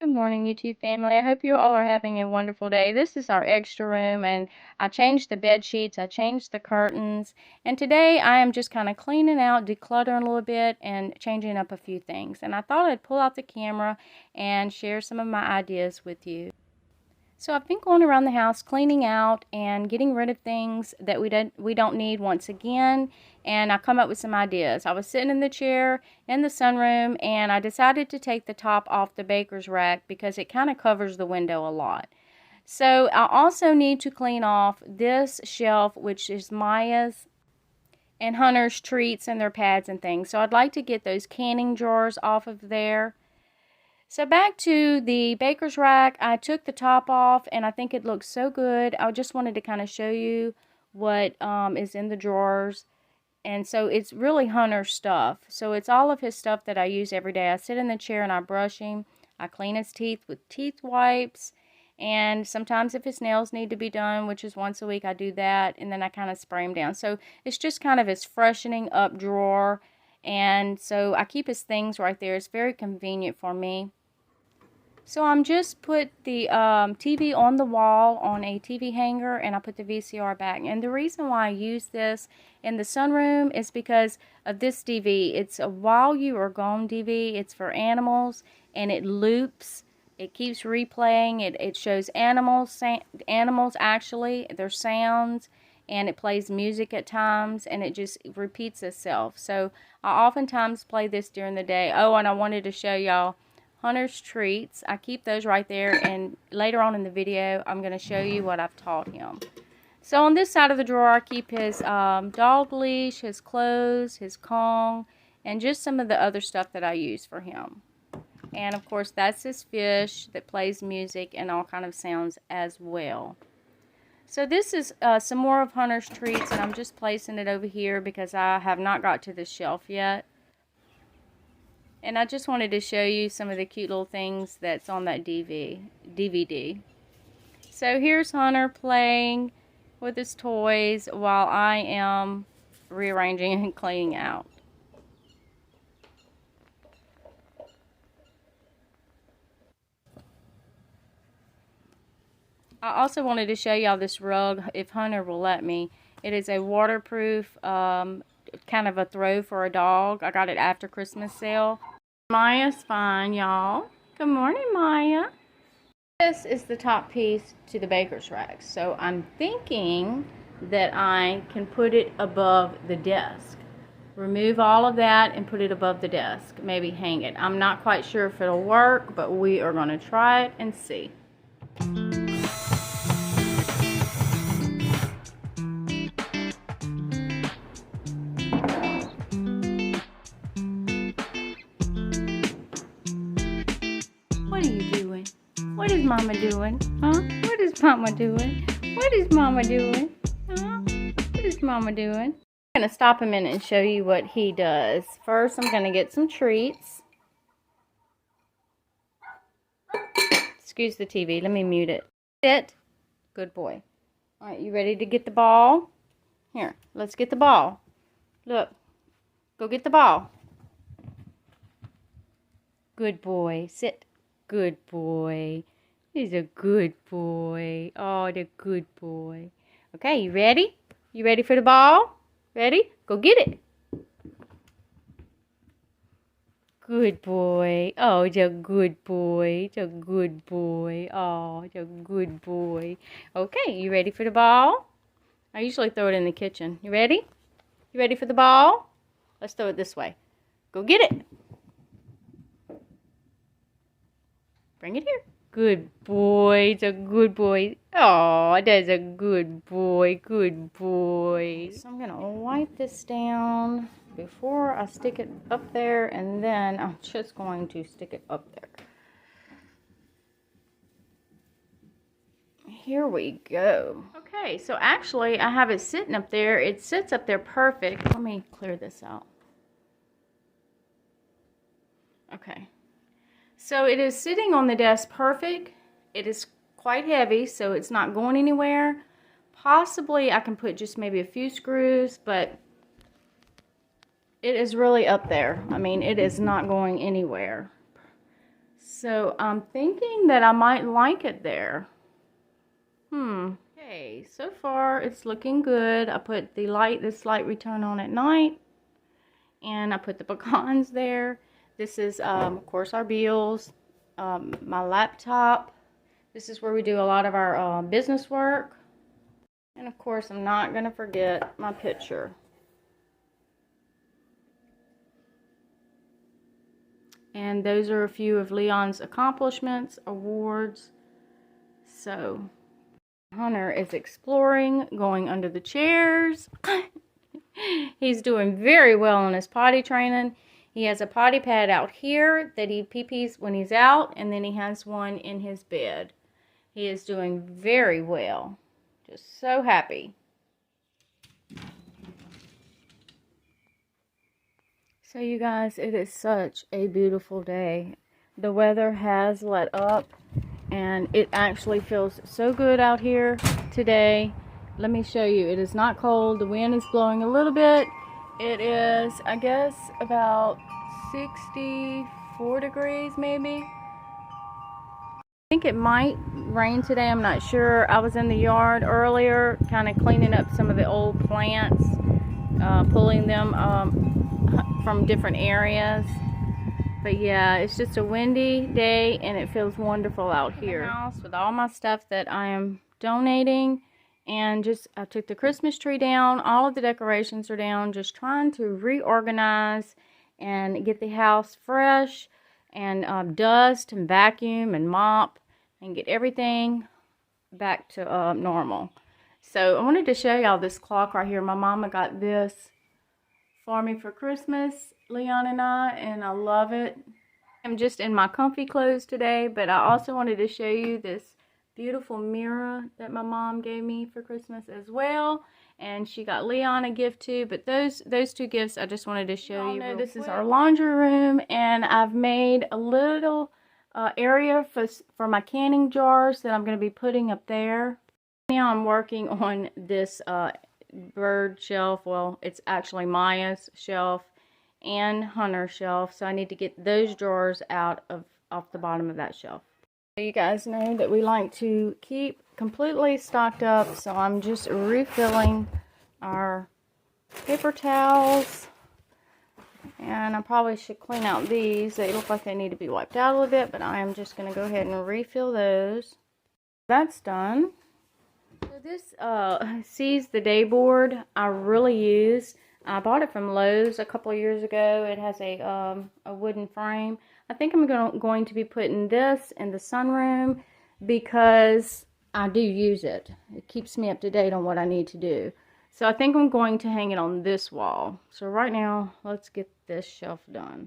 Good morning, YouTube family. I hope you all are having a wonderful day. This is our extra room, and I changed the bed sheets, I changed the curtains, and today I am just kind of cleaning out, decluttering a little bit, and changing up a few things. And I thought I'd pull out the camera and share some of my ideas with you. So I've been going around the house cleaning out and getting rid of things that we don't need once again, and I come up with some ideas. I was sitting in the chair in the sunroom and I decided to take the top off the baker's rack because it kind of covers the window a lot. So I also need to clean off this shelf, which is Maya's and Hunter's treats and their pads and things. So I'd like to get those canning drawers off of there. So back to the baker's rack, I took the top off and I think it looks so good. I just wanted to kind of show you what is in the drawers. And so it's really Hunter's stuff. So it's all of his stuff that I use every day. I sit in the chair and I brush him. I clean his teeth with teeth wipes. And sometimes if his nails need to be done, which is once a week, I do that. And then I kind of spray him down. So it's just kind of his freshening up drawer. And so I keep his things right there. It's very convenient for me. So I'm just put the TV on the wall on a TV hanger, and I put the VCR back. And the reason why I use this in the sunroom is because of this DV. It's a While You Are Gone DV. It's for animals, and it loops. It keeps replaying. It shows animals actually, their sounds, and it plays music at times, and it just repeats itself. So I oftentimes play this during the day. Oh, and I wanted to show y'all Hunter's treats. I keep those right there, and later on in the video I'm going to show you what I've taught him. So on this side of the drawer I keep his dog leash, his clothes, his Kong, and just some of the other stuff that I use for him. And of course that's his fish that plays music and all kind of sounds as well. So this is some more of Hunter's treats, and I'm just placing it over here because I have not got to the shelf yet. And I just wanted to show you some of the cute little things that's on that DVD. So here's Hunter playing with his toys while I am rearranging and cleaning out. I also wanted to show y'all this rug, if Hunter will let me. It is a waterproof, kind of a throw for a dog. I got it after Christmas sale. Maya's fine, y'all. Good morning, Maya. This is the top piece to the baker's rack. So I'm thinking that I can put it above the desk. Remove all of that and put it above the desk. Maybe hang it. I'm not quite sure if it'll work, but we are going to try it and see. What are you doing? What is Mama doing? Huh? What is Mama doing? What is Mama doing? Huh? What is Mama doing? I'm going to stop a minute and show you what he does. First, I'm going to get some treats. Excuse the TV. Let me mute it. Sit. Good boy. All right, you ready to get the ball? Here, let's get the ball. Look. Go get the ball. Good boy. Sit. Good boy. He's a good boy. Oh, the good boy. Okay, you ready? You ready for the ball? Ready? Go get it. Good boy. Oh, it's a good boy. It's a good boy. Oh, it's a good boy. Okay, you ready for the ball? I usually throw it in the kitchen. You ready? You ready for the ball? Let's throw it this way. Go get it. Bring it here. Good boy. It's a good boy. Oh, that's a good boy. Good boy. So I'm going to wipe this down before I stick it up there, and then I'm just going to stick it up there. Here we go. Okay, so actually I have it sitting up there. It sits up there perfect. Let me clear this out. Okay. So it is sitting on the desk perfect. It is quite heavy, so it's not going anywhere. Possibly I can put just maybe a few screws, but it is really up there. I mean, it is not going anywhere. So I'm thinking that I might like it there. Okay, so far it's looking good. I put this light return on at night, and I put the pecans there. This is, of course, our bills, my laptop. This is where we do a lot of our business work. And of course, I'm not going to forget my picture. And those are a few of Leon's accomplishments, awards. So, Hunter is exploring, going under the chairs. He's doing very well in his potty training. He has a potty pad out here that he pee-pees when he's out, and then he has one in his bed. He is doing very well. Just so happy. So you guys, it is such a beautiful day. The weather has let up, and it actually feels so good out here today. Let me show you. It is not cold. The wind is blowing a little bit. It is, I guess, about 64 degrees maybe. I think it might rain today. I'm not sure. I was in the yard earlier kind of cleaning up some of the old plants, pulling them from different areas. But yeah, it's just a windy day and it feels wonderful out here. House with all my stuff that I am donating, and I took the Christmas tree down. All of the decorations are down. Just trying to reorganize and get the house fresh, and dust and vacuum and mop and get everything back to normal. So I wanted to show y'all this clock right here. My mama got this for me for Christmas, Leon and I love it. I'm just in my comfy clothes today, but I also wanted to show you this beautiful mirror that my mom gave me for Christmas as well. And she got Leon a gift too, but those two gifts I just wanted to show you. This is our laundry room, and I've made a little area for my canning jars that I'm going to be putting up there. Now I'm working on this bird shelf. Well, it's actually Maya's shelf and Hunter's shelf, so I need to get those drawers out off the bottom of that shelf. You guys know that we like to keep completely stocked up, so I'm just refilling our paper towels, and I probably should clean out these. They look like they need to be wiped out a little bit, but I am just going to go ahead and refill those. That's done. So this Seize the Day board I really use. I bought it from Lowe's a couple of years ago. It has a wooden frame. I think I'm going to be putting this in the sunroom because I do use it. It keeps me up to date on what I need to do. So I think I'm going to hang it on this wall. So right now, let's get this shelf done.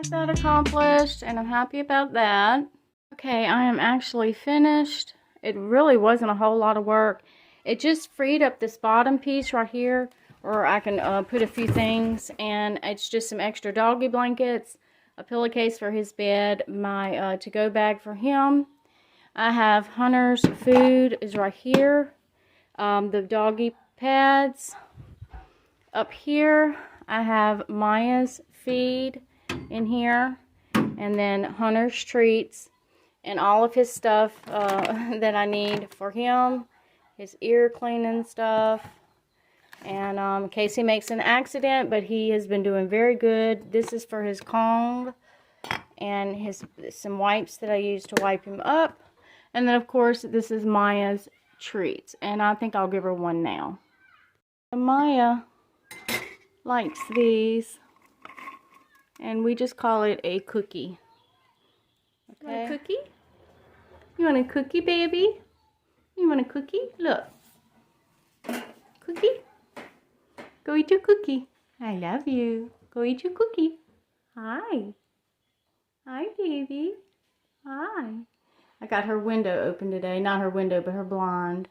That accomplished, and I'm happy about that. Okay, I am actually finished. It really wasn't a whole lot of work. It just freed up this bottom piece right here where I can put a few things, and it's just some extra doggy blankets, a pillowcase for his bed, my to-go bag for him. I have Hunter's food is right here, the doggy pads up here. I have Maya's feed in here, and then Hunter's treats and all of his stuff that I need for him, his ear cleaning stuff, and in case he makes an accident, but he has been doing very good. This is for his comb and some wipes that I use to wipe him up, and then of course this is Maya's treats, and I think I'll give her one now. Maya likes these, and we just call it a cookie. Okay. You want a cookie? You want a cookie, baby? You want a cookie? Look. Cookie? Go eat your cookie. I love you. Go eat your cookie. Hi. Hi, baby. Hi. I got her window open today. Not her window, but her blind.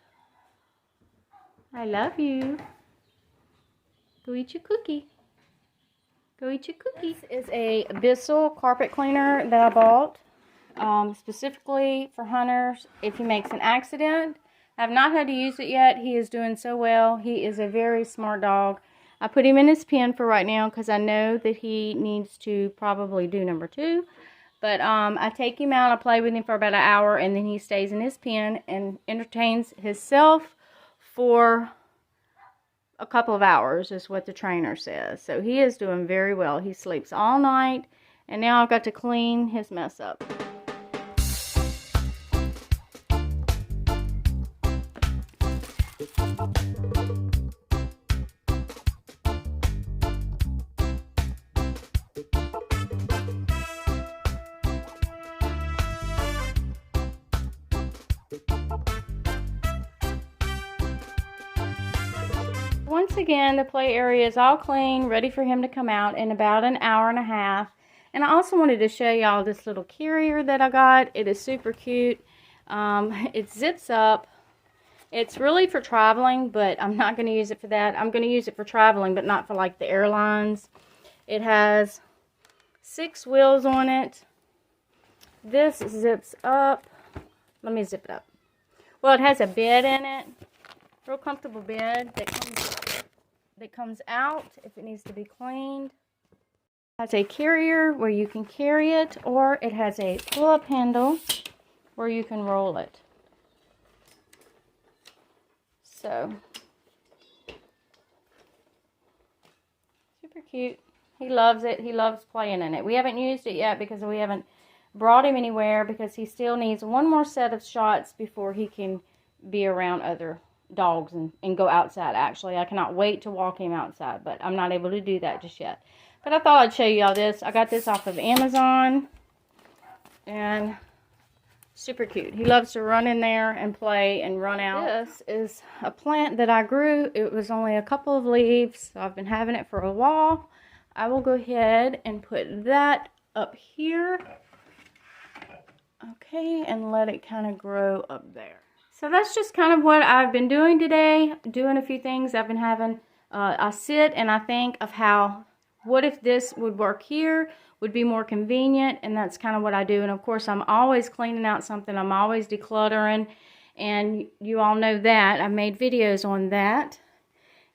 I love you. Go eat your cookie. Go eat your cookie. This is a Bissell carpet cleaner that I bought specifically for Hunter if he makes an accident. I've not had to use it yet. He is doing so well. He is a very smart dog. I put him in his pen for right now because I know that he needs to probably do number 2. But I take him out, I play with him for about an hour, and then he stays in his pen and entertains himself for a couple of hours is what the trainer says. So he is doing very well. He sleeps all night, and now I've got to clean his mess up. Once again, the play area is all clean, ready for him to come out in about an hour and a half. And I also wanted to show y'all this little carrier that I got. It is super cute. It zips up. It's really for traveling, but I'm not going to use it for that. I'm going to use it for traveling, but not for like the airlines. It has 6 wheels on it. This zips up. Let me zip it up. Well, it has a bed in it. Real comfortable bed that comes out if it needs to be cleaned. It has a carrier where you can carry it, or it has a pull-up handle where you can roll it. So, super cute. He loves it. He loves playing in it. We haven't used it yet because we haven't brought him anywhere because he still needs one more set of shots before he can be around other dogs and go outside. Actually, I cannot wait to walk him outside, but I'm not able to do that just yet. But I thought I'd show you all this. I got this off of Amazon, and super cute. He loves to run in there and play and run out. This is a plant that I grew. It was only a couple of leaves, so I've been having it for a while. I will go ahead and put that up here, okay, and let it kind of grow up there. So that's just kind of what I've been doing today, doing a few things. I've been having, I sit and I think of how, what if this would work here, would be more convenient, and that's kind of what I do. And of course, I'm always cleaning out something. I'm always decluttering, and you all know that. I've made videos on that.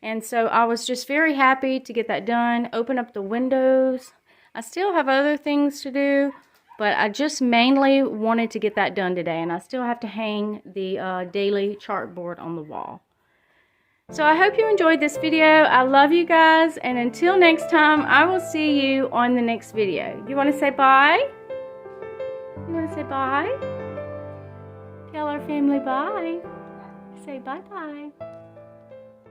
And so I was just very happy to get that done, open up the windows. I still have other things to do, but I just mainly wanted to get that done today, and I still have to hang the daily chart board on the wall. So I hope you enjoyed this video. I love you guys, and until next time, I will see you on the next video. You want to say bye? You want to say bye? Tell our family bye. Say bye-bye.